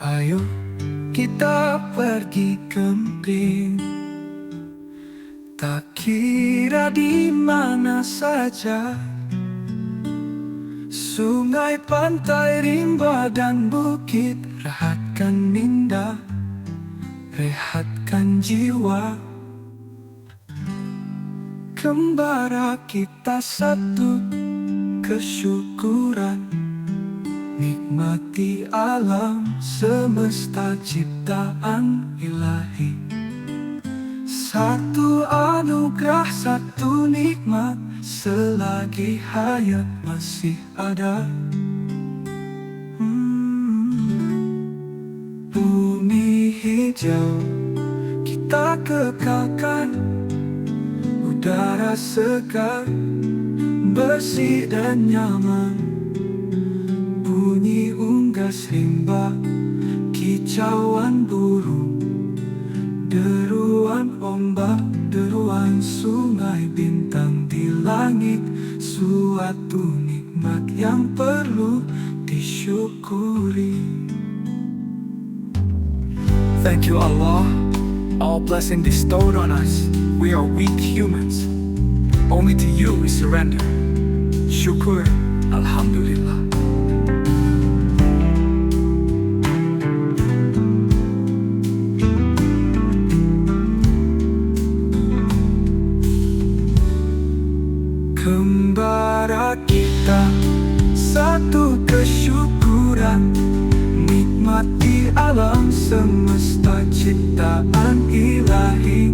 Ayo kita pergi camping, tak kira di mana saja. Sungai, pantai, rimba dan bukit, rehatkan minda, rehatkan jiwa. Kembara kita satu, kesyukuran, nikmati alam semesta ciptaan ilahi. Satu anugerah, satu nikmat, selagi hayat masih ada. Bumi hijau kita kekalkan, udara segar, bersih dan nyaman. Bunyi unggas rimba, kicauan burung, deruan ombak, deruan sungai, bintang di langit. Suatu nikmat yang perlu disyukuri. Thank you Allah, all blessing bestowed on us. We are weak humans, only to you we surrender. Syukur, Alhamdulillah. Kembara kita satu, kesyukuran, nikmati alam semesta ciptaan ilahi.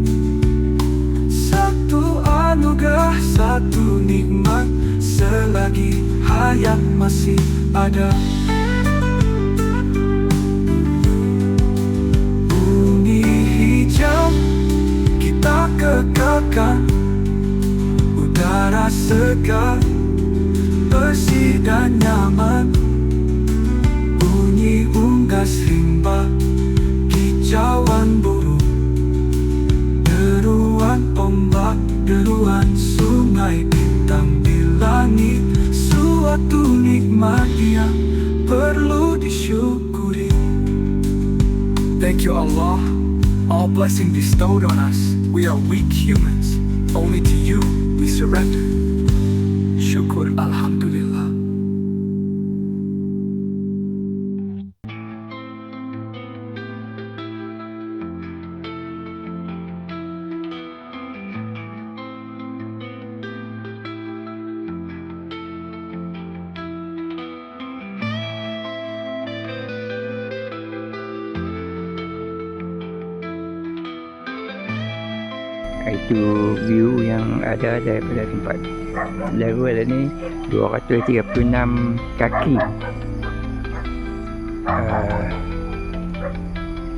Satu anugerah, satu nikmat, selagi hayat masih ada. Bumi hijau kita kekalkan, udara segar, bersih dan nyaman. Bunyi unggas rimba, kicauan burung, deruan ombak, deruan sungai, bintang di langit. Suatu nikmat yang perlu disyukuri. Thank you Allah, all blessing bestowed on us. We are weak humans, only to you we surrender. Syukur, Alhamdulillah. Itu view yang ada daripada tempat level ni 236 kaki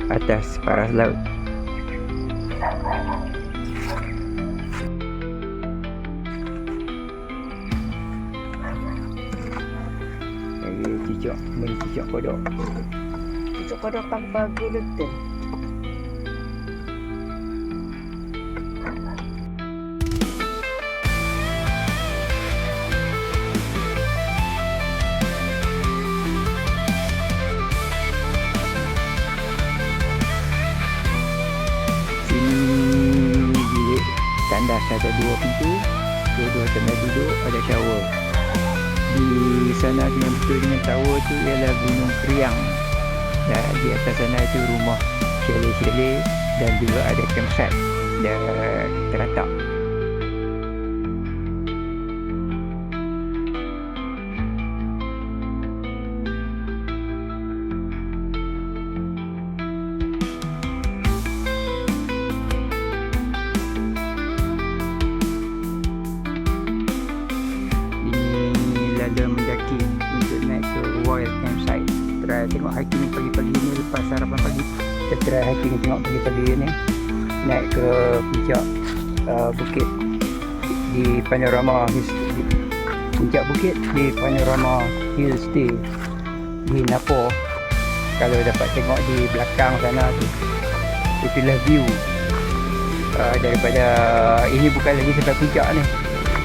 atas paras laut. Lagi cicak kodok. Cicak kodok tanpa gluten. Tandas ada 2 pintu, dua-dua tandas duduk, ada shower. Di sana yang betul dengan tower tu ialah Gunung Kriang, dan di atas sana itu rumah chalet-chalet dan juga ada campsite dan teratak. Mendaki untuk naik ke Royal Campsite. Try tengok hiking pagi-pagi ni, lepas sarapan pagi kita try hiking tengok pagi-pagi ni, naik ke puncak bukit di Panorama Hills, puncak bukit di Panorama Hills di Napor. Kalau dapat tengok di belakang sana tu, itulah view daripada ini. Bukan lagi sampai puncak ni,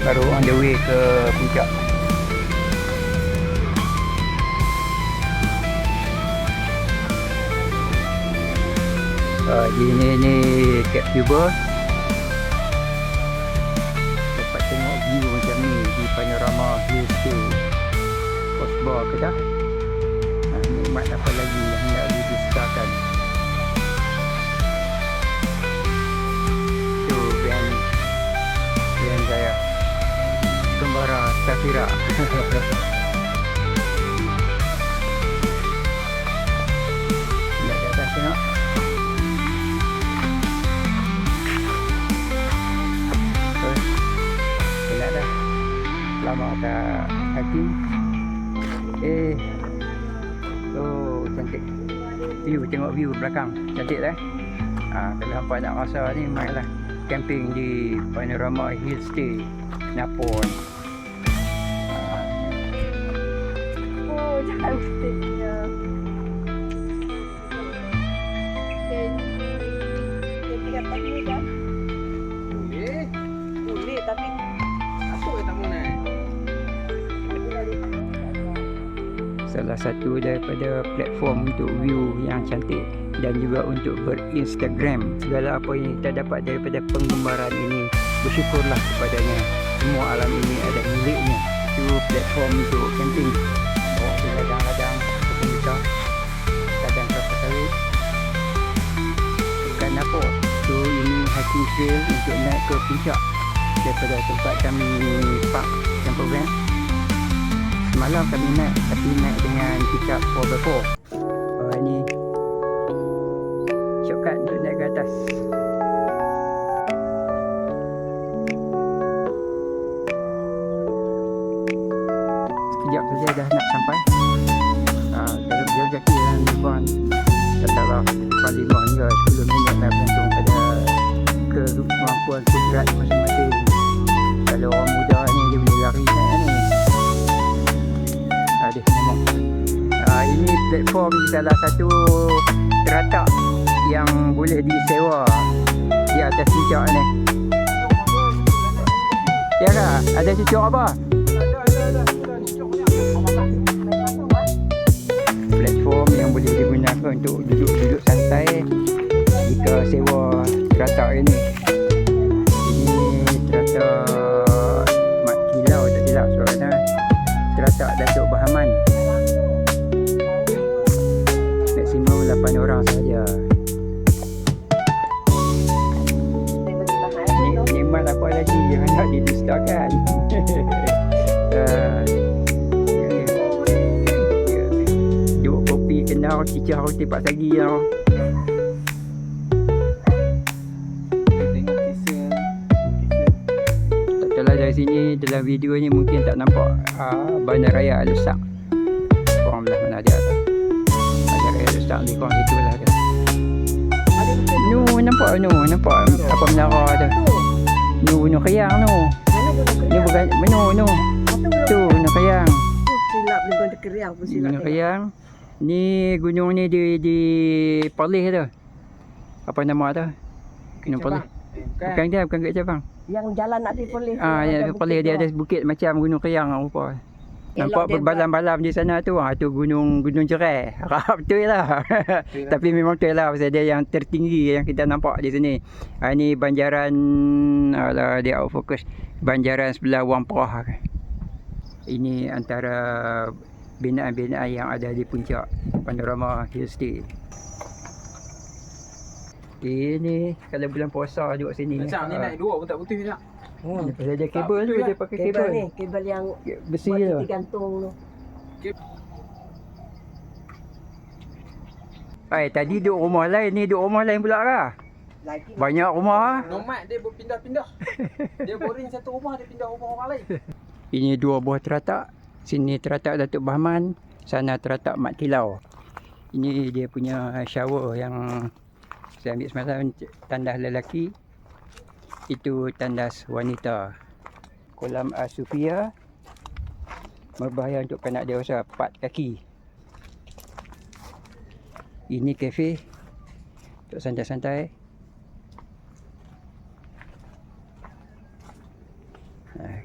baru on the way ke puncak. Ini cat viewer. Dapat tengok view macam ni di panorama hillscape Crossbar Kedah. Nikmat apa lagi yang hendak didustakan. Tu band saya Kembara Safira. Lihat di atas tengok. Lihat dah. Lama tak hiking. Oh, cantik. View, tengok view belakang. Cantik dah. Kalau hampa nak rasa ni, mainlah camping di Panorama Hillstay Napon. Oh, cantiknya. Jadi kata ni kan? Boleh tapi masuk ke tak mana? Salah satu daripada platform untuk view yang cantik dan juga untuk ber-Instagram. Segala apa yang kita dapat daripada penggembaran ini, bersyukurlah kepadanya. Semua alam ini ada miliknya. Itu platform untuk camping. Bawa di ladang-ladang ataupun kita ladang kelapa sawit, ikan apa. So ini hiking trail untuk naik ke puncak daripada tempat kami park campervan. Semalam kami naik, tapi naik dengan pickup 4x4. Ini shortcut untuk naik ke atas. Sekejap saja dah nak sampai. Kalau berjalan kaki dan lebih katalah 5 hingga 10 minit lah, bergantung pada kemampuan kudrat masing-masing. Kalau orang muda ni dia boleh lari naik ni. Dia tengok. Ini platform salah satu teratak yang boleh disewa di atas puncak ni. Ya kah? Ada cucuk apa? Platform yang boleh digunakan untuk duduk-duduk santai jika sewa teratak ini. Ini teratak Mat Kilau tak silap suara. Teratak Datuk Bahaman. Maksimum 8 orang sahaja. Nikmat apa lagi yang nak didustakan. Duk kopi kenal cicah roti pak sagi tau. Kalau dari sini dalam video ni mungkin tak nampak Bandaraya Al-Ustaq. Korang belah mana dia tu. Bandaraya Al-Ustaq ni korang situ lah dia. Nampak apa menara tu. Gunung Kayang tu. Ni bukan no. Tu Gunung Kayang. Silap Gunung Keriang pun silap. Gunung Kayang. Ni gunung ni di Perlis tu. Apa nama tu? Gunung Perlis. Bukan kat Cabang. Yang jalan nak diperlih. Ya, Perlis dia ada bukit macam Gunung Kayang rupa. Nampak berbalam-balam di sana tu. Tu gunung Jerai. Harap betul lah. Tapi memang betul lah pasal dia yang tertinggi yang kita nampak di sini. Ini banjaran dia out fokus. Banjaran sebelah Wang Perah. Ini antara binaan-binaan yang ada di puncak Panorama Hillstay. Ini kalau bulan puasa duduk sini. Macam ni naik dua pun tak putih nak. Pasal dia kabel tu, dia pakai kabel ni, kabel yang besi tu. digantung tu. Tadi duduk rumah lain, ni duduk rumah lain pula kah? Banyak rumah. Nomad dia berpindah-pindah. Dia boring satu rumah, dia pindah rumah orang lain. Ini dua buah teratak. Sini teratak Datuk Bahman, sana teratak Mat Kilau. Ini dia punya shower yang saya ambil semalam, tandas lelaki. Itu tandas wanita. Kolam Asufia. Berbahaya untuk kanak dewasa 4 kaki. Ini kafe untuk santai-santai.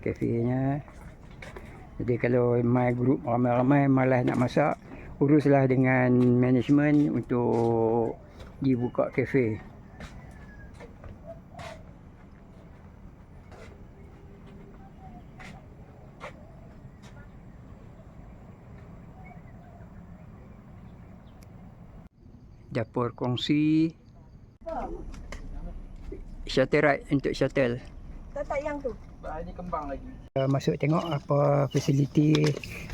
Kafenya. Jadi kalau my group ramai-ramai malas nak masak, uruslah dengan management untuk dibuka kafe. Dapur kongsi. Shuttle ride untuk shuttle. Tak yang tu. Ini kembang lagi. Masuk tengok apa fasiliti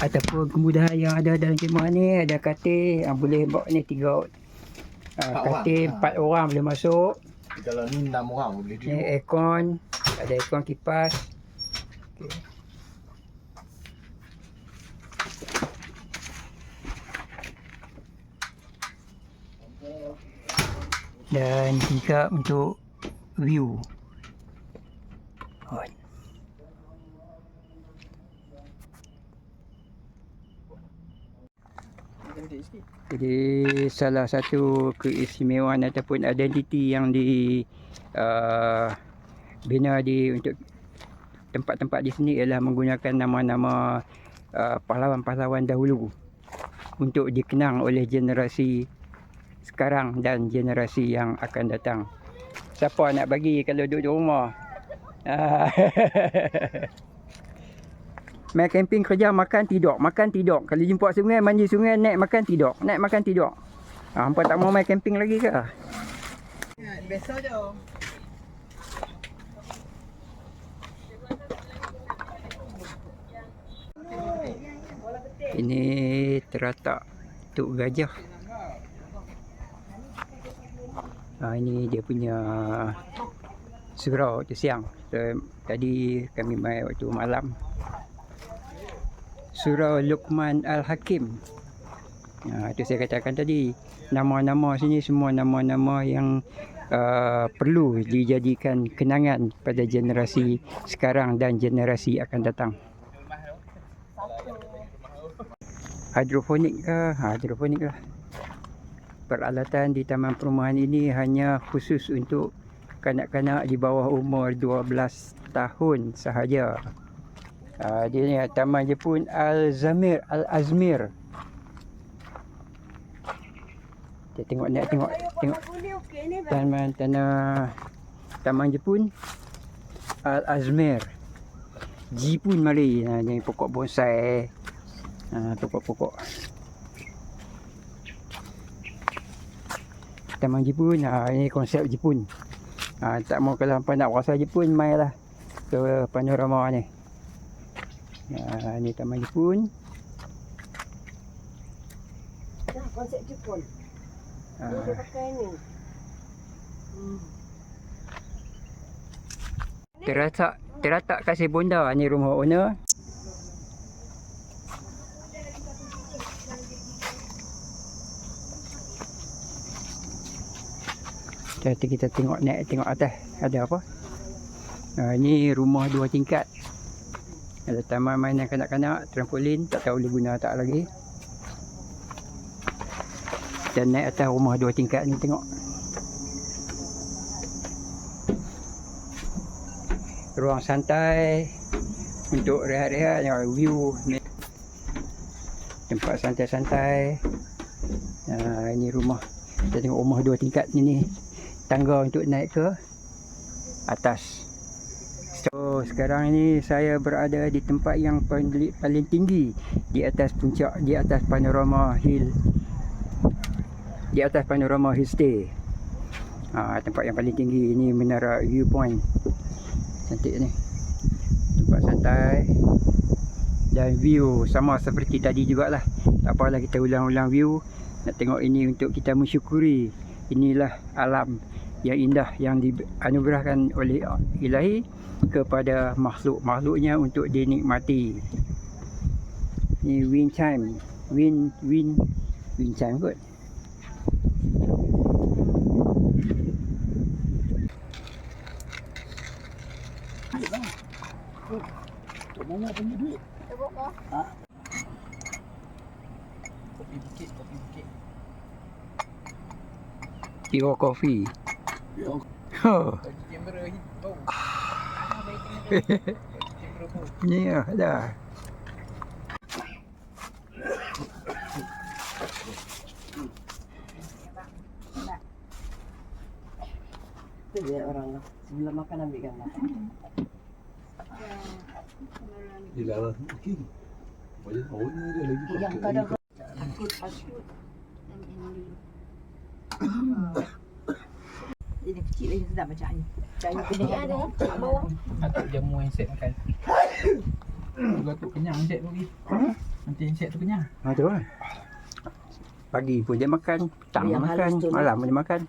ataupun kemudahan yang ada dalam kemah ni. Ada katil yang boleh bawa ni 3 katil 4 orang boleh masuk. Kalau ni 6 orang boleh Ni aircon, ada aircon kipas. Okay. Dan juga untuk view. Oh. Jadi salah satu keistimewaan ataupun identiti yang bina di untuk tempat-tempat di sini ialah menggunakan nama-nama pahlawan-pahlawan dahulu untuk dikenang oleh generasi sekarang dan generasi yang akan datang. Siapa nak bagi kalau duduk di rumah? Main camping kerja makan tidur, makan tidur. Kalau jumpa sungai, mandi sungai, naik makan tidur, naik makan tidur. Hampa tak mau main camping lagi ke? Biasa je. Ini teratak Tok Gajah. Ini dia punya surau tu siang. So, tadi kami main waktu malam. Surau Luqman Al-Hakim. Itu saya katakan tadi. Nama-nama sini semua nama-nama yang perlu dijadikan kenangan pada generasi sekarang dan generasi akan datang. Hidroponik ke? Hidroponik lah. Peralatan di taman perumahan ini hanya khusus untuk kanak-kanak di bawah umur 12 tahun sahaja. Dia ni Taman Jepun Al-Azmir. Kita tengok Taman Jepun Al-Azmir. Jepun Mali. Ni pokok bonsai. Pokok-pokok. Taman Jepun, ini konsep Jepun. Tak mau kalau hampa nak rasa Jepun, mainlah ke panorama ni. Ni Taman Jepun. Konsep Jepun. Ni dia pakai ni. Terletak kat Sebonda ni rumah owner. Jadi kita tengok atas ada apa. Ini rumah 2 tingkat. Ada taman mainan kanak-kanak, trampolin, tak tahu boleh guna tak lagi. Dan naik atas rumah 2 tingkat ni tengok. Ruang santai untuk rehat-rehat, view ni. Tempat santai-santai. Ini rumah. Kita tengok rumah 2 tingkat ni. Tangga untuk naik ke atas. So sekarang ini saya berada di tempat yang paling tinggi di atas puncak, di atas panorama hill, di atas panorama hillstay. Tempat yang paling tinggi ini menara viewpoint. Cantik ni. Tempat santai dan view sama seperti tadi jugalah. Tak apalah kita ulang-ulang view. Nak tengok ini untuk kita mensyukuri. Inilah alam yang indah yang dianugerahkan oleh Ilahi kepada makhluk-makhluknya untuk dinikmati. Ni wind chime, wind chime kot. Mana punya duit? Kopi bukit. Pure coffee. Kamera hijau. Ni dah. tu biar orang lah. Sebelum makan ambil gambar. Dia dah okey. Boleh owner dia lagi. Yang kadang takut asyut. Ini kecil lagi sedap macam ni. Macam ni ada bawah. Atuk jamu handset makan. Juga tu kenyang handset tu lagi. Nanti handset tu kenyang. Ha tu kan. Pagi pun dia makan, petang dia Yang makan, halus tu, malam pun dia makan.